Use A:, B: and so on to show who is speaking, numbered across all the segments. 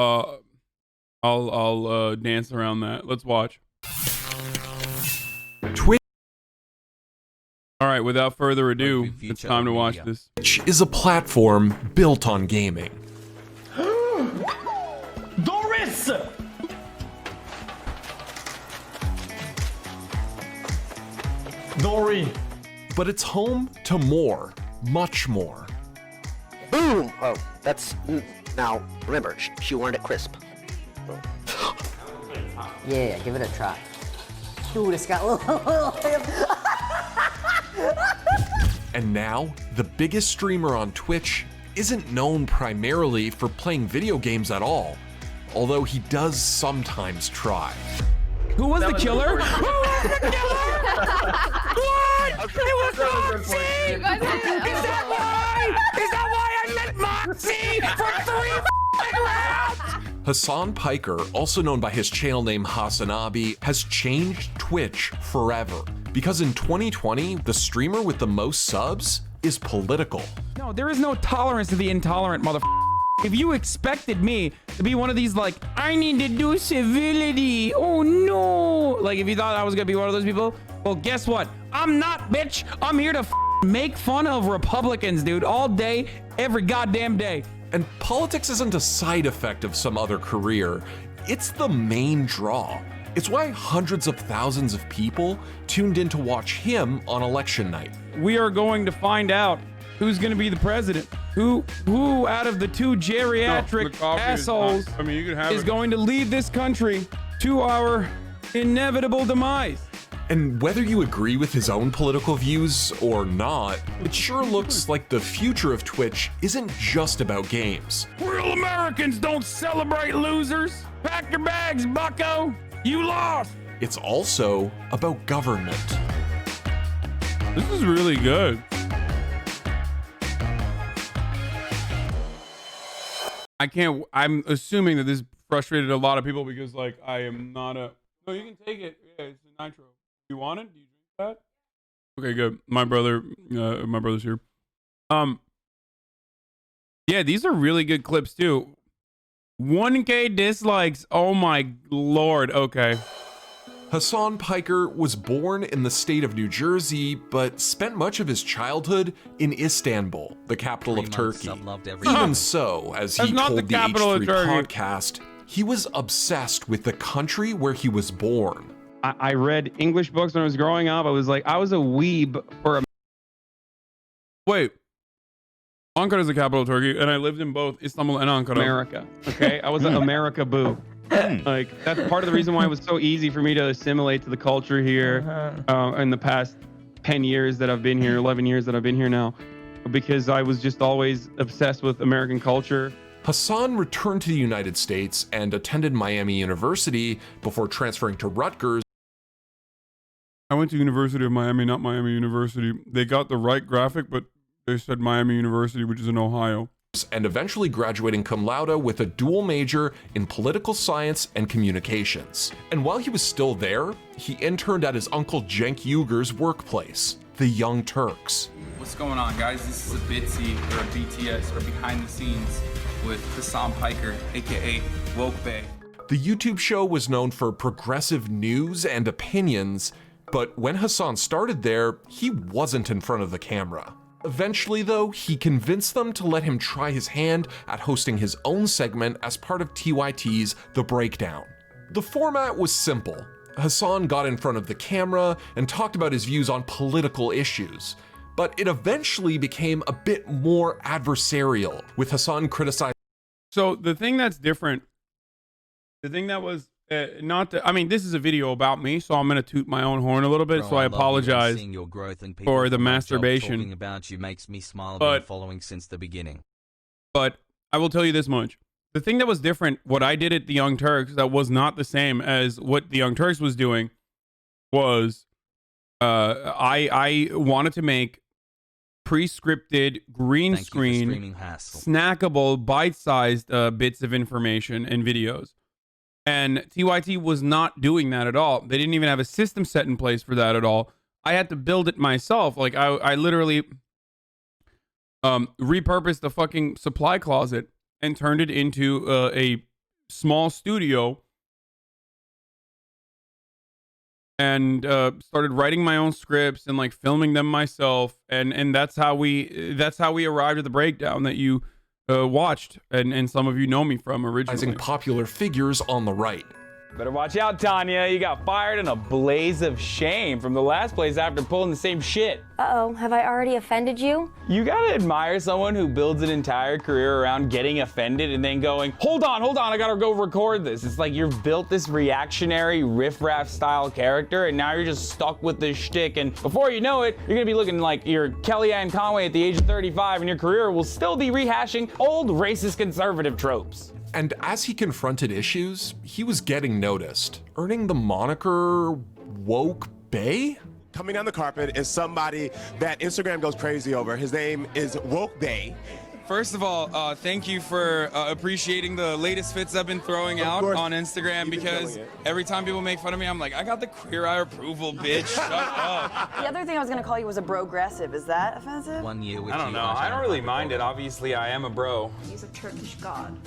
A: Uh, I'll dance around that. Let's watch.
B: Twitch
A: All right, without further ado, it's time to watch this.
B: is a platform built on gaming.
C: Doris! Dory.
B: But it's home to more, much more.
D: Boom! Oh, that's... Now, remember, she wanted it crisp.
E: Yeah, give it a try. Dude, it's got a little...
B: And now, the biggest streamer on Twitch isn't known primarily for playing video games at all, although he does sometimes try.
F: Who was the killer? Who was the killer? What? It was Moxie! Is that why? Is that why I met Moxie for 3 rounds?
B: Hasan Piker, also known by his channel name Hasanabi, has changed Twitch forever. Because in 2020, the streamer with the most subs is political.
F: No, there is no tolerance to the intolerant, motherfucker. If you expected me to be one of these, like, I need to do civility, oh no, like if you thought I was gonna be one of those people, well, guess what? I'm not, bitch. I'm here to make fun of Republicans, dude, all day, every goddamn day.
B: And politics isn't a side effect of some other career, it's the main draw. It's why hundreds of thousands of people tuned in to watch him on election night.
F: We are going to find out who's going to be the president. Who out of the two geriatric assholes is going to lead this country to our inevitable demise.
B: And whether you agree with his own political views or not, it sure looks like the future of Twitch isn't just about games.
F: Real Americans don't celebrate losers. Pack your bags, bucko. You lost.
B: It's also about government.
A: This is really good. I'm assuming that this frustrated a lot of people because, like, I am not a... No, you can take it. Yeah, it's a nitro. You want it? Do you drink that? Okay, good. My brother's here. Yeah, these are really good clips too. 1K dislikes. Oh my lord. Okay.
B: Hasan Piker was born in the state of New Jersey, but spent much of his childhood in Istanbul, the capital of Turkey. Even so, as he told the H3 podcast, he was obsessed with the country where he was born.
F: I read English books when I was growing up. I was a weeb for a...
A: Wait. Ankara is the capital of Turkey, and I lived in both Istanbul and Ankara.
F: America. Okay, I was an America boo. Like, that's part of the reason why it was so easy for me to assimilate to the culture here in the past 10 years that I've been here, 11 years that I've been here now, because I was just always obsessed with American culture.
B: Hasan returned to the United States and attended Miami University before transferring to Rutgers.
A: I went to University of Miami, not Miami University. They got the right graphic, but they said Miami University, which is in Ohio.
B: And eventually graduating cum laude with a dual major in political science and communications. And while he was still there, he interned at his uncle Cenk Uyghur's workplace, the Young Turks.
G: What's going on, guys? This is a Bitsy or a BTS or behind the scenes with Hasan Piker, aka Woke Bay.
B: The YouTube show was known for progressive news and opinions, but when Hasan started there, he wasn't in front of the camera. Eventually, though, he convinced them to let him try his hand at hosting his own segment as part of TYT's The Breakdown. The format was simple. Hasan got in front of the camera and talked about his views on political issues, but it eventually became a bit more adversarial, with Hasan criticizing.
A: So the thing that's different, the thing that was I mean, this is a video about me, so I'm gonna toot my own horn a little bit. So I apologize for the masturbation.
H: Talking about you makes me smile. Been following since the beginning.
A: But I will tell you this much: the thing that was different, what I did at the Young Turks, that was not the same as what the Young Turks was doing, was I wanted to make pre-scripted, green screen, snackable, bite-sized bits of information and videos. And TYT was not doing that at all. They didn't even have a system set in place for that at all. I had to build it myself. Like, I literally repurposed the fucking supply closet and turned it into a small studio and started writing my own scripts and like filming them myself, and that's how we arrived at the breakdown that you watched, and some of you know me from originally.
B: Popular figures on the right.
C: Better watch out, Tanya. You got fired in a blaze of shame from the last place after pulling the same shit.
I: Uh-oh, have I already offended you?
C: You gotta admire someone who builds an entire career around getting offended and then going, hold on, I gotta go record this. It's like you've built this reactionary riff-raff style character and now you're just stuck with this shtick, and before you know it, you're gonna be looking like you're Kellyanne Conway at the age of 35 and your career will still be rehashing old racist conservative tropes.
B: And as he confronted issues, he was getting noticed, earning the moniker Woke Bay?
J: Coming on the carpet is somebody that Instagram goes crazy over. His name is Woke Bay.
G: First of all, thank you for appreciating the latest fits I've been throwing out on Instagram, because every time people make fun of me, I'm like, I got the queer eye approval, bitch. Shut up.
K: The other thing I was gonna call you was a bro-aggressive. Is that offensive?
H: 1 year with
C: I don't know. I don't really mind it. Obviously, I am a bro.
K: He's a Turkish god.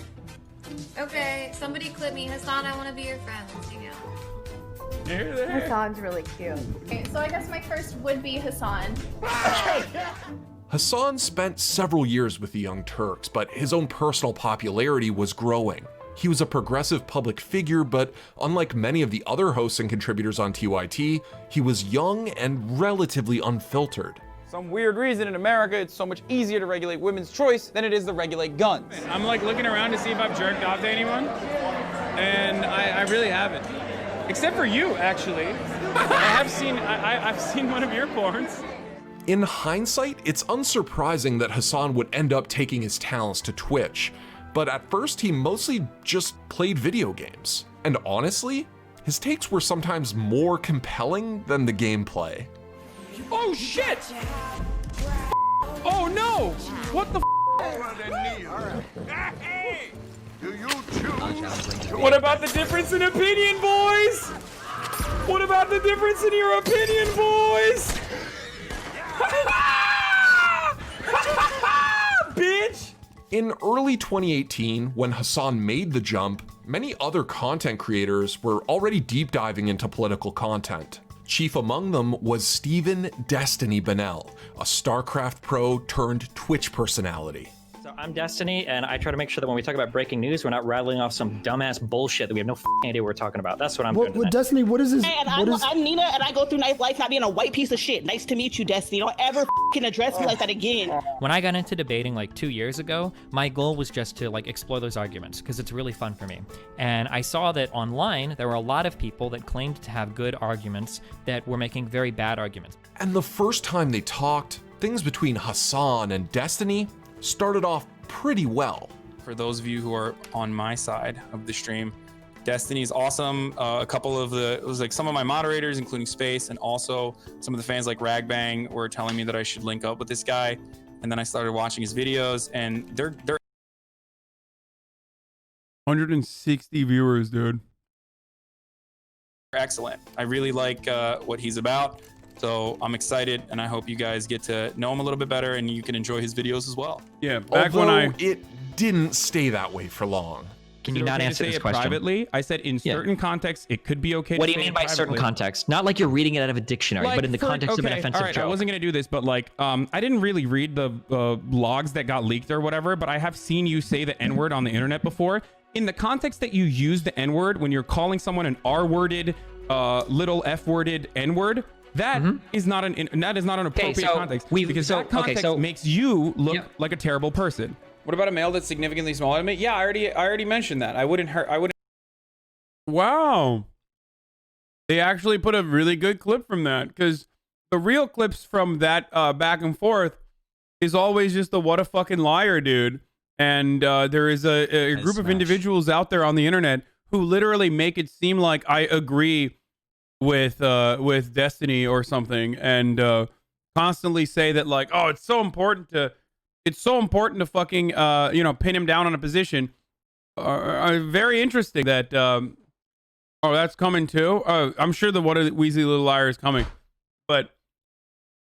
I: Okay, somebody clip me. Hasan, I want to be your friend. Let's hang out.
K: Hassan's really cute.
I: Okay, so I guess my first would be Hasan.
B: Hasan spent several years with the Young Turks, but his own personal popularity was growing. He was a progressive public figure, but unlike many of the other hosts and contributors on TYT, he was young and relatively unfiltered.
C: Some weird reason in America, it's so much easier to regulate women's choice than it is to regulate guns.
A: I'm like looking around to see if I've jerked off to anyone, and I really haven't. Except for you, actually. I've seen one of your porns.
B: In hindsight, it's unsurprising that Hasan would end up taking his talents to Twitch, but at first he mostly just played video games. And honestly, his takes were sometimes more compelling than the gameplay.
A: Oh shit! Oh no! What the What about the difference in opinion, boys? What about the difference in your opinion, boys? Bitch!
B: In early 2018, when Hasan made the jump, many other content creators were already deep diving into political content. Chief among them was Steven Destiny Bennell, a StarCraft pro turned Twitch personality.
L: So I'm Destiny, and I try to make sure that when we talk about breaking news, we're not rattling off some dumbass bullshit that we have no idea what we're talking about. That's what I'm doing tonight.
M: Destiny, what is this?
N: Hey, and I'm Nina, and I go through life not being a white piece of shit. Nice to meet you, Destiny. Don't ever address me like that again.
O: When I got into debating like 2 years ago, my goal was just to like explore those arguments because it's really fun for me. And I saw that online, there were a lot of people that claimed to have good arguments that were making very bad arguments.
B: And the first time they talked, things between Hasan and Destiny started off pretty well.
G: For those of you who are on my side of the stream, Destiny's awesome. A couple of some of my moderators, including Space, and also some of the fans like Ragbang were telling me that I should link up with this guy. And then I started watching his videos, and they're
A: 160 viewers, dude.
G: excellent. I really like what he's about. So I'm excited, and I hope you guys get to know him a little bit better and you can enjoy his videos as well.
A: Yeah, back when
B: it didn't stay that way for long.
O: Can you not answer this question?
A: Privately? I said in certain contexts, it could be okay.
O: What do you mean by certain context? Not like you're reading it out of a dictionary, but in the context of an offensive joke.
A: I wasn't going to do this, but like, I didn't really read the logs that got leaked or whatever, but I have seen you say the N-word on the internet before. In the context that you use the N-word when you're calling someone an R-worded, little F-worded N-word, that is not an appropriate context, because that context makes you look like a terrible person.
C: What about a male that's significantly smaller than me? Yeah, I already mentioned that. I wouldn't.
A: Wow. They actually put a really good clip from that, because the real clips from that back and forth is always just the what a fucking liar, dude. And there is a group of individuals out there on the internet who literally make it seem like I agree with Destiny or something, and constantly say that like, oh, it's so important to fucking pin him down on a position. Very interesting that oh, that's coming too. I'm sure the what a Weasley little liar is coming, but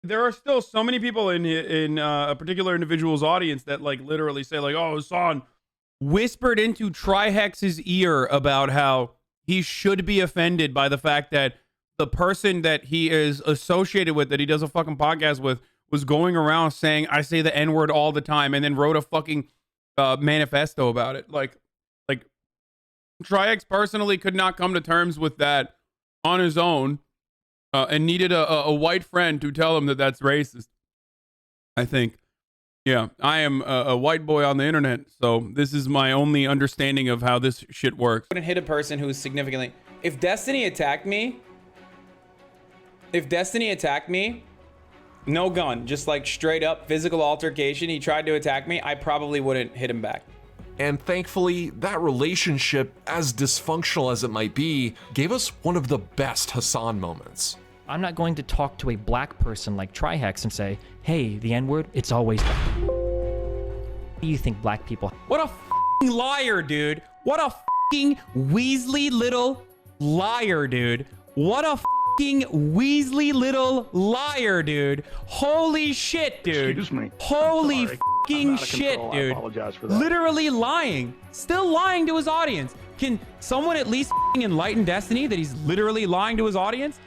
A: there are still so many people in a particular individual's audience that like literally say like, oh, Hasan, whispered into Trihex's ear about how he should be offended by the fact that the person that he is associated with, that he does a fucking podcast with, was going around saying, I say the N-word all the time, and then wrote a fucking manifesto about it. Like Trihex personally could not come to terms with that on his own, and needed a white friend to tell him that that's racist, I think. Yeah, I am a white boy on the internet, so this is my only understanding of how this shit works.
F: I wouldn't hit a person who's significantly... If Destiny attacked me, no gun, just like straight up physical altercation, he tried to attack me, I probably wouldn't hit him back.
B: And thankfully, that relationship, as dysfunctional as it might be, gave us one of the best Hasan moments.
O: I'm not going to talk to a black person like Trihex and say, hey, the N-word, it's always black. What do you think black people...
F: What a f***ing liar, dude. What a f***ing Weasley little liar, dude. What a f***ing Weasley little liar, dude. Holy shit, dude.
M: Excuse me.
F: Holy f***ing shit, dude.
M: I apologize for that.
F: Literally lying. Still lying to his audience. Can someone at least f***ing enlighten Destiny that he's literally lying to his audience?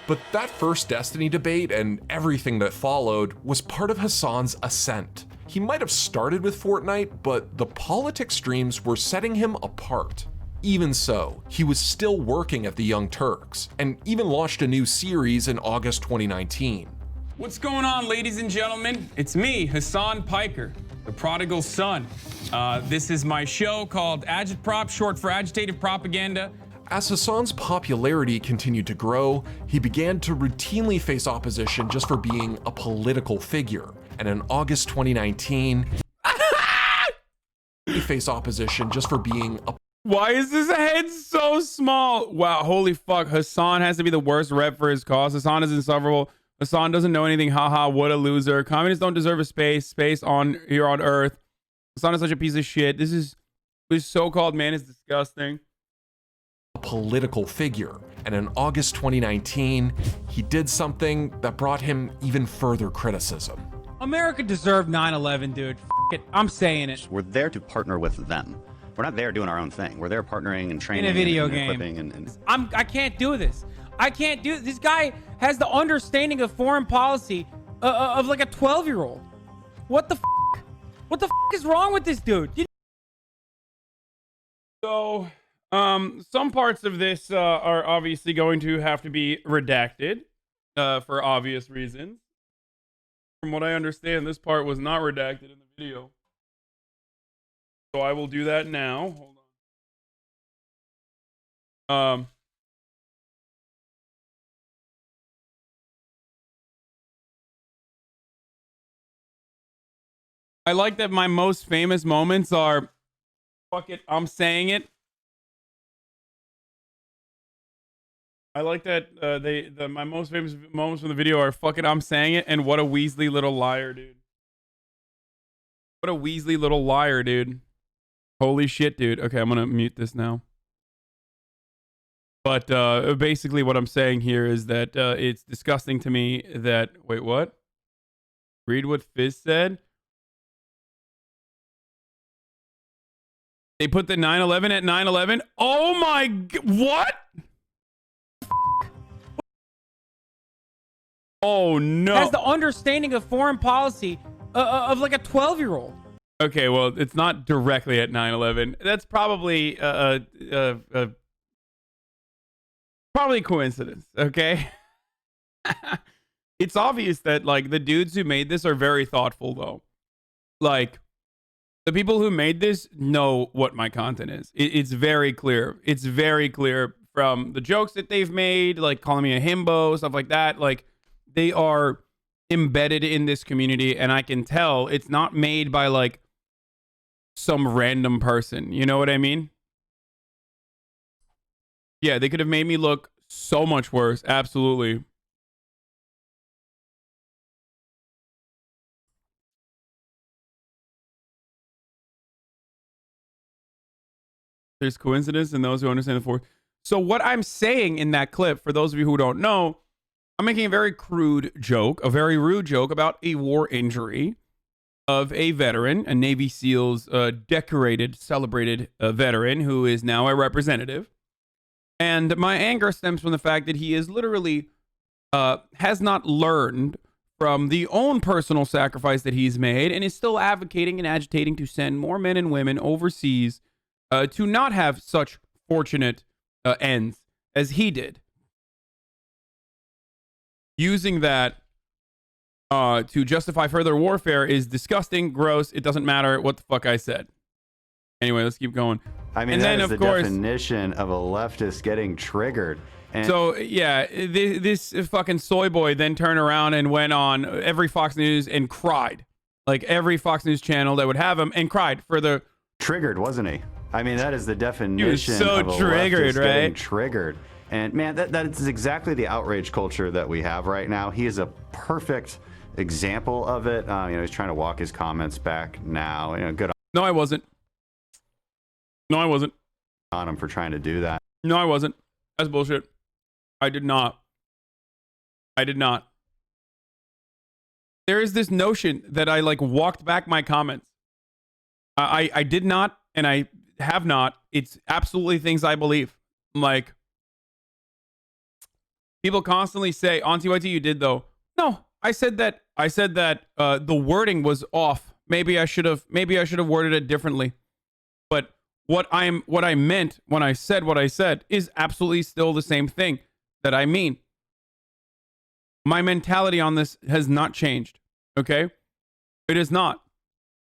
B: But that first Destiny debate and everything that followed was part of Hasan's ascent. He might have started with Fortnite, but the politics streams were setting him apart. Even so, he was still working at the Young Turks, and even launched a new series in August 2019.
F: What's going on, ladies and gentlemen? It's me, Hasan Piker, the prodigal son. This is my show called Agitprop, short for Agitated Propaganda.
B: As Hasan's popularity continued to grow, he began to routinely face opposition just for being a political figure. And in August 2019, he faced opposition just for being a...
A: Why is his head so small? Wow, holy fuck. Hasan has to be the worst rep for his cause. Hasan is insufferable. Hasan doesn't know anything. Haha, what a loser. Communists don't deserve a space on here on Earth. Hasan is such a piece of shit. This so-called man is disgusting.
B: A political figure. And in August 2019, he did something that brought him even further criticism.
F: America deserved 9/11, dude. F it. I'm saying it.
P: We're there to partner with them. We're not there doing our own thing. We're there partnering and training
F: in a video
P: and
F: game.
P: Equipping and...
F: I can't do this. I can't do this. Guy has the understanding of foreign policy of like a 12-year-old. What the f? What the f is wrong with this dude?
A: So, some parts of this are obviously going to have to be redacted for obvious reasons. From what I understand, this part was not redacted in the video. So I will do that now. Hold on. I like that my most famous moments are, fuck it, I'm saying it. I like that my most famous moments from the video are, fuck it, I'm saying it, and what a Weasley little liar, dude. What a Weasley little liar, dude. Holy shit, dude. Okay, I'm gonna mute this now. But basically what I'm saying here is that it's disgusting to me that... Wait, what? Read what Fizz said? They put the 9/11 at 9/11? Oh my... What? Oh no.
F: Has the understanding of foreign policy of like a 12-year-old.
A: Okay, well, it's not directly at 9/11. That's probably probably coincidence, okay? It's obvious that like the dudes who made this are very thoughtful though. Like the people who made this know what my content is. It's very clear. It's very clear from the jokes that they've made, like calling me a himbo, stuff like that. Like they are embedded in this community, and I can tell it's not made by like some random person. You know what I mean? Yeah, they could have made me look so much worse. Absolutely. There's coincidence in those who understand the force. So what I'm saying in that clip, for those of you who don't know, I'm making a very crude joke, a very rude joke about a war injury. of a veteran, a Navy SEALs decorated, celebrated veteran who is now a representative. And my anger stems from the fact that he is literally has not learned from the own personal sacrifice that he's made and is still advocating and agitating to send more men and women overseas to not have such fortunate ends as he did. Using that to justify further warfare is disgusting, gross. It doesn't matter what the fuck I said. Anyway, let's keep going.
M: I mean,
A: and
M: that
A: then,
M: is
A: of
M: the
A: course,
M: definition of a leftist getting triggered. And
A: so, yeah, this fucking soy boy then turned around and went on every Fox News and cried. Like, every Fox News channel that would have him, and cried for the...
M: Triggered, wasn't he? I mean, that is the definition
A: so
M: of a
A: triggered,
M: leftist
A: right?
M: getting triggered. And, man, that is exactly the outrage culture that we have right now. He is a perfect example of it. You know, he's trying to walk his comments back now. You know, good
A: No, I wasn't. No, I wasn't.
M: on him for trying to do that.
A: No, I wasn't. That's bullshit. I did not. I did not. There is this notion that I like walked back my comments. I did not, and I have not. It's absolutely things I believe. Like, people constantly say, "Auntie YT, you did though." No, I said that the wording was off. Maybe I should have worded it differently. But what I meant when I said what I said is absolutely still the same thing that I mean. My mentality on this has not changed. Okay? It is not.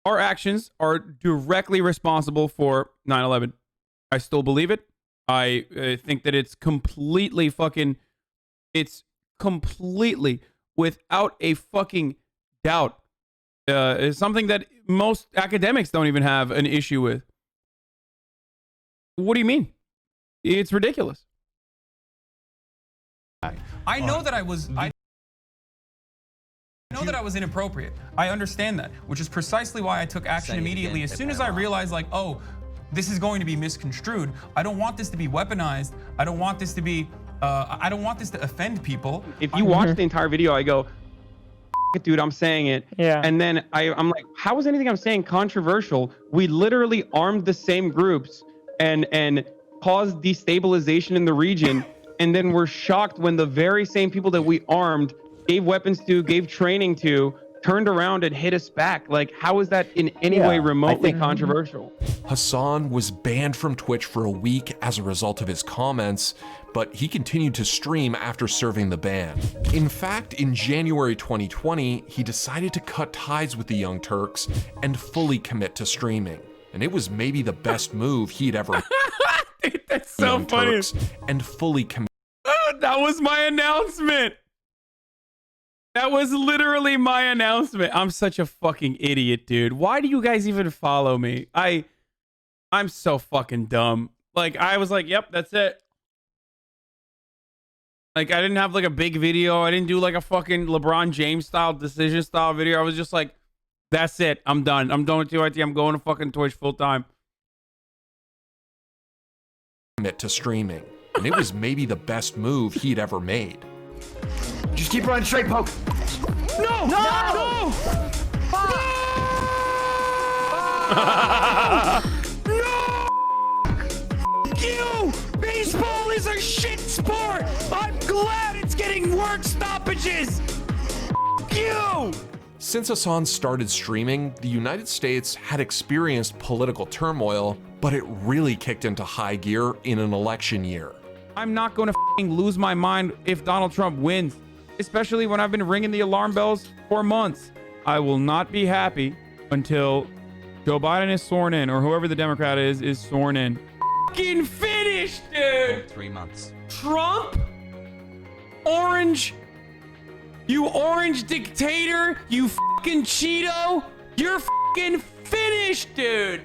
A: Our actions are directly responsible for 9/11. I still believe it. I think that it's completely without a fucking doubt. Is something that most academics don't even have an issue with. What do you mean? It's ridiculous.
F: I know that I know that I was inappropriate. I understand that, which is precisely why I took action immediately. As soon as I realized, like, oh, this is going to be misconstrued. I don't want this to be weaponized. I don't want this to be, I don't want this to offend people.
A: If you watch the entire video, I go, it, dude, I'm saying it.
L: Yeah.
A: And then I'm like, how is anything I'm saying controversial? We literally armed the same groups and caused destabilization in the region. And then we're shocked when the very same people that we armed, gave weapons to, gave training to, turned around and hit us back. Like, how is that in any way remotely controversial?
B: Hasan was banned from Twitch for a week as a result of his comments, but he continued to stream after serving the ban. In fact, in January 2020, he decided to cut ties with the Young Turks and fully commit to streaming. And it was maybe the best move he'd ever
A: Dude, that's so funny.
B: Turks and fully commit.
A: That was my announcement. That was literally my announcement. I'm such a fucking idiot, dude. Why do you guys even follow me? I'm so fucking dumb. Like, I was like, yep, that's it. Like, I didn't have like a big video. I didn't do like a fucking LeBron James style decision style video. I was just like, that's it. I'm done. I'm done with TYT. I'm going to fucking Twitch full time.
B: Commit to streaming. And it was maybe the best move he'd ever made.
D: Just keep running straight, poke.
F: No!
D: No!
F: No! No! You! Baseball is a shit sport! I'm glad it's getting work stoppages! You!
B: Since Hasan started streaming, the United States had experienced political turmoil, but it really kicked into high gear in an election year.
A: I'm not going to lose my mind if Donald Trump wins, especially when I've been ringing the alarm bells for months. I will not be happy until Joe Biden is sworn in, or whoever the Democrat is sworn in. Fucking finished, dude!
H: 3 months.
A: Trump? Orange? You orange dictator? You fucking Cheeto? You're fucking finished, dude!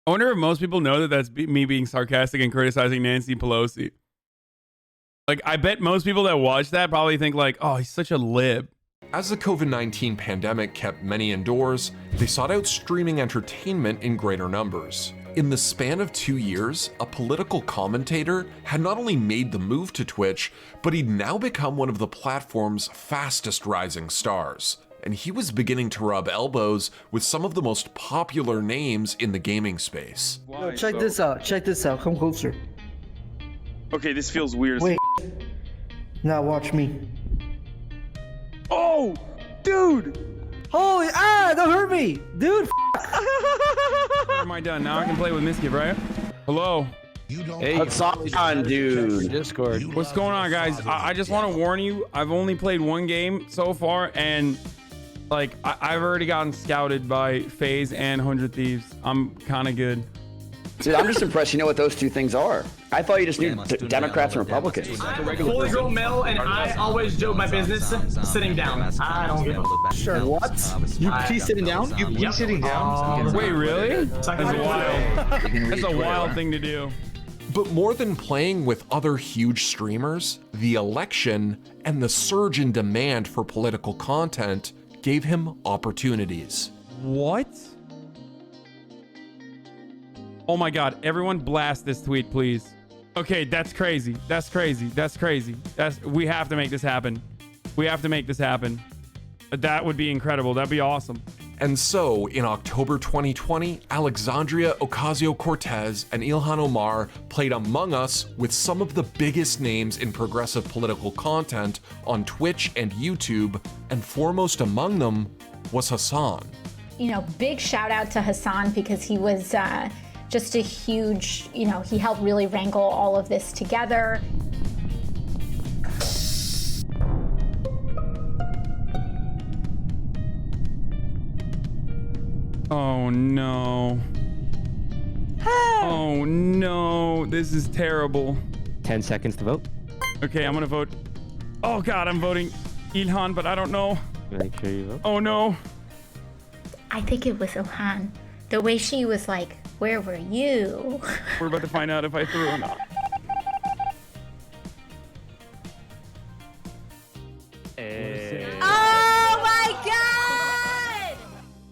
A: I wonder if most people know that that's me being sarcastic and criticizing Nancy Pelosi. Like, I bet most people that watch that probably think like, oh, he's such a lib.
B: As the COVID-19 pandemic kept many indoors, they sought out streaming entertainment in greater numbers. In the span of 2 years, a political commentator had not only made the move to Twitch, but he'd now become one of the platform's fastest rising stars. and he was beginning to rub elbows with some of the most popular names in the gaming space.
Q: Yo, check this out. Check this out. Come closer.
R: Okay, this feels weird.
Q: Wait. Now watch me.
R: Oh, dude.
Q: Holy, don't hurt me, dude.
A: Am I done? Now I can play with Miskip, right? Hello.
S: Hey, Hasan, dude.
A: Discord. What's going on, guys? I just want to warn you. I've only played one game so far, and like I've already gotten scouted by FaZe and 100 Thieves. I'm kind of good.
S: Dude, I'm just impressed you know what those two things are. I thought you just knew Democrats and Republicans.
T: Fully grown male, and I always do my business sitting down. I don't give a
Q: Sure. What?
T: You pee sitting down?
Q: You pee sitting down?
A: Wait, really? That's wild. That's a wild thing to do.
B: But more than playing with other huge streamers, the election and the surge in demand for political content gave him opportunities.
A: What? Oh my God, everyone blast this tweet, please. Okay, that's crazy. That's crazy. That's crazy. We have to make this happen. We have to make this happen. That would be incredible. That'd be awesome.
B: And so, in October 2020, Alexandria Ocasio-Cortez and Ilhan Omar played Among Us with some of the biggest names in progressive political content on Twitch and YouTube, and foremost among them was Hasan.
U: You know, big shout out to Hasan because he was just a huge, you know, he helped really wrangle all of this together.
A: Oh no. Oh no, this is terrible.
V: 10 seconds to vote.
A: Okay, I'm gonna vote. Oh God, I'm voting Ilhan, but I don't know.
V: Make sure you vote.
A: Oh no.
U: I think it was Ilhan. The way she was like, where were you?
A: We're about to find out if I threw or not.
U: Oh my God!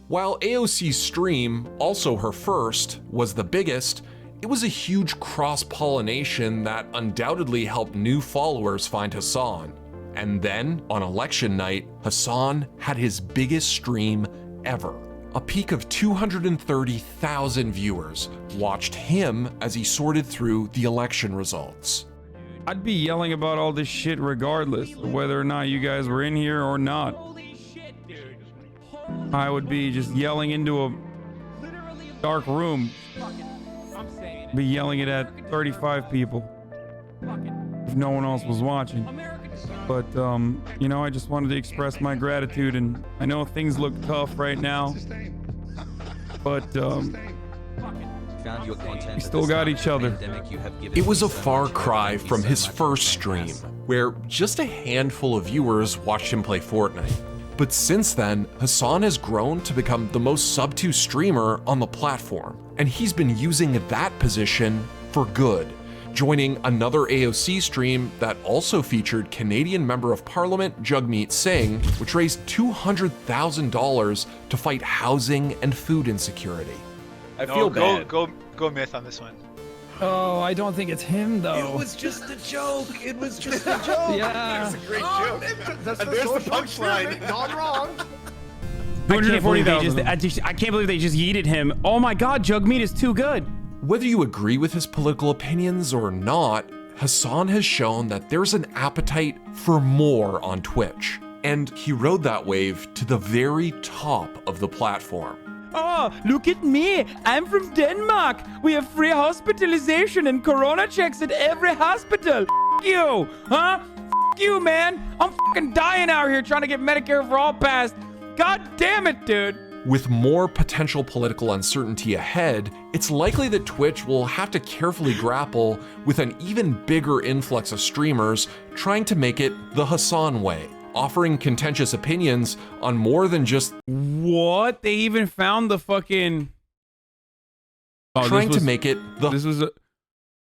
B: While AOC's stream, also her first, was the biggest, it was a huge cross-pollination that undoubtedly helped new followers find Hasan. And then, on election night, Hasan had his biggest stream ever. A peak of 230,000 viewers watched him as he sorted through the election results.
A: I'd be yelling about all this shit regardless of whether or not you guys were in here or not. I would be just yelling into a dark room. Be yelling it at 35 people if no one else was watching. But you know, I just wanted to express my gratitude, and I know things look tough right now, but we still got each other.
B: It was a far cry from his first stream, where just a handful of viewers watched him play Fortnite. But since then, Hasan has grown to become the most sub-2 streamer on the platform, and he's been using that position for good, joining another AOC stream that also featured Canadian Member of Parliament Jagmeet Singh, which raised $200,000 to fight housing and food insecurity.
W: I feel bad. Go myth on this one.
F: Oh, I don't think it's him though.
X: It was just a joke. It was just a joke.
F: Yeah.
X: It's a great joke. There's the punchline. Gone wrong.
A: 240,000. I can't believe they just yeeted him. Oh my God, Jagmeet is too good.
B: Whether you agree with his political opinions or not, Hasan has shown that there's an appetite for more on Twitch, and he rode that wave to the very top of the platform.
F: Oh, look at me. I'm from Denmark. We have free hospitalization and corona checks at every hospital. F you, huh? F you, man. I'm fucking dying out here trying to get Medicare for all passed. God damn it, dude.
B: With more potential political uncertainty ahead, it's likely that Twitch will have to carefully grapple with an even bigger influx of streamers trying to make it the Hasan way, offering contentious opinions on more than just
A: what? They even found the fucking
B: trying to make it the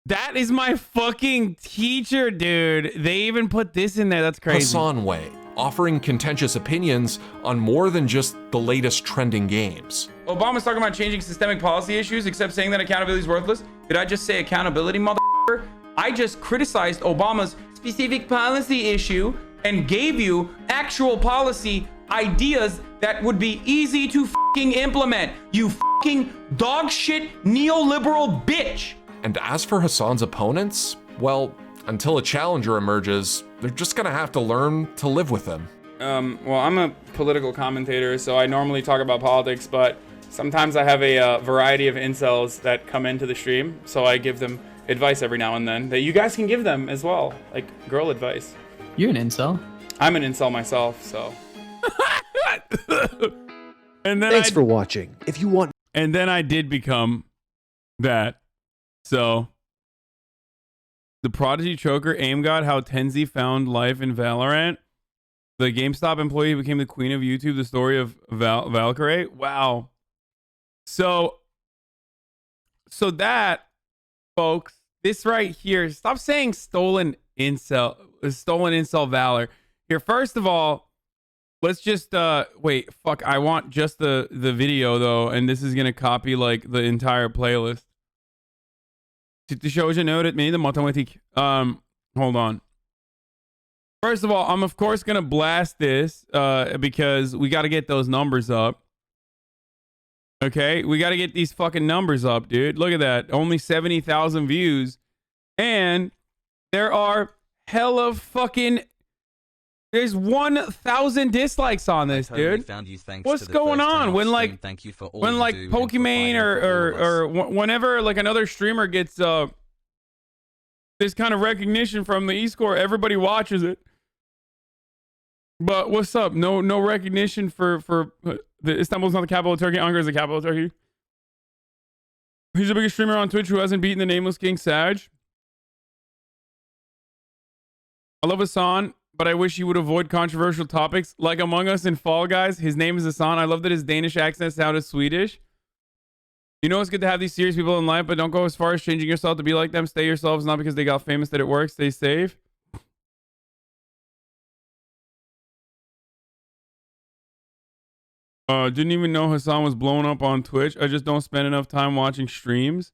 A: that is my fucking teacher, dude. They even put this in there. That's crazy.
B: Hasan way, offering contentious opinions on more than just the latest trending games.
A: Obama's talking about changing systemic policy issues, except saying that accountability is worthless. Did I just say accountability, motherfucker? I just criticized Obama's specific policy issue and gave you actual policy
F: ideas that would be easy to fucking implement. You fucking dog shit neoliberal bitch.
B: And as for Hasan's opponents, well, until a challenger emerges, they're just gonna have to learn to live with him.
A: Well, I'm a political commentator, so I normally talk about politics, but sometimes I have a variety of incels that come into the stream, so I give them advice every now and then that you guys can give them as well, like girl advice.
E: You're an incel.
A: I'm an incel myself, so. And then
I: Thanks for watching. If you want.
A: And then I did become that. So. The Prodigy Choker, Aim God, how Tenzi found life in Valorant. The GameStop employee who became the queen of YouTube, the story of Valkyrie. Wow. So that, folks, this right here, stop saying stolen incel valor. Here, first of all, let's just, wait, fuck, I want just the video, though, and this is going to copy, like, the entire playlist. Hold on. First of all, I'm of course gonna blast this because we got to get those numbers up. Okay, we got to get these fucking numbers up, dude. Look at that, only 70,000 views, and there are hella fucking. There's 1,000 dislikes on this, dude. What's going on? When like, Pokimane or whenever like another streamer gets this kind of recognition from the eScore, everybody watches it. But what's up? No recognition for Istanbul's not the capital of Turkey. Ankara is the capital of Turkey. He's the biggest streamer on Twitch who hasn't beaten the nameless King Sag. I love Hasan, but I wish he would avoid controversial topics like Among Us and Fall Guys. His name is Hasan. I love that his Danish accent sounded Swedish. You know it's good to have these serious people in life, but don't go as far as changing yourself to be like them. Stay yourselves, not because they got famous that it works. Stay safe. Didn't even know Hasan was blowing up on Twitch. I just don't spend enough time watching streams.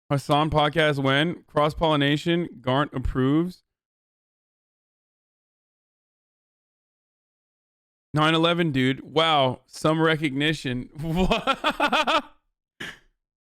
A: Hasan podcast when? Cross-pollination. Garnt approves. 9/11, dude. Wow. Some recognition. What?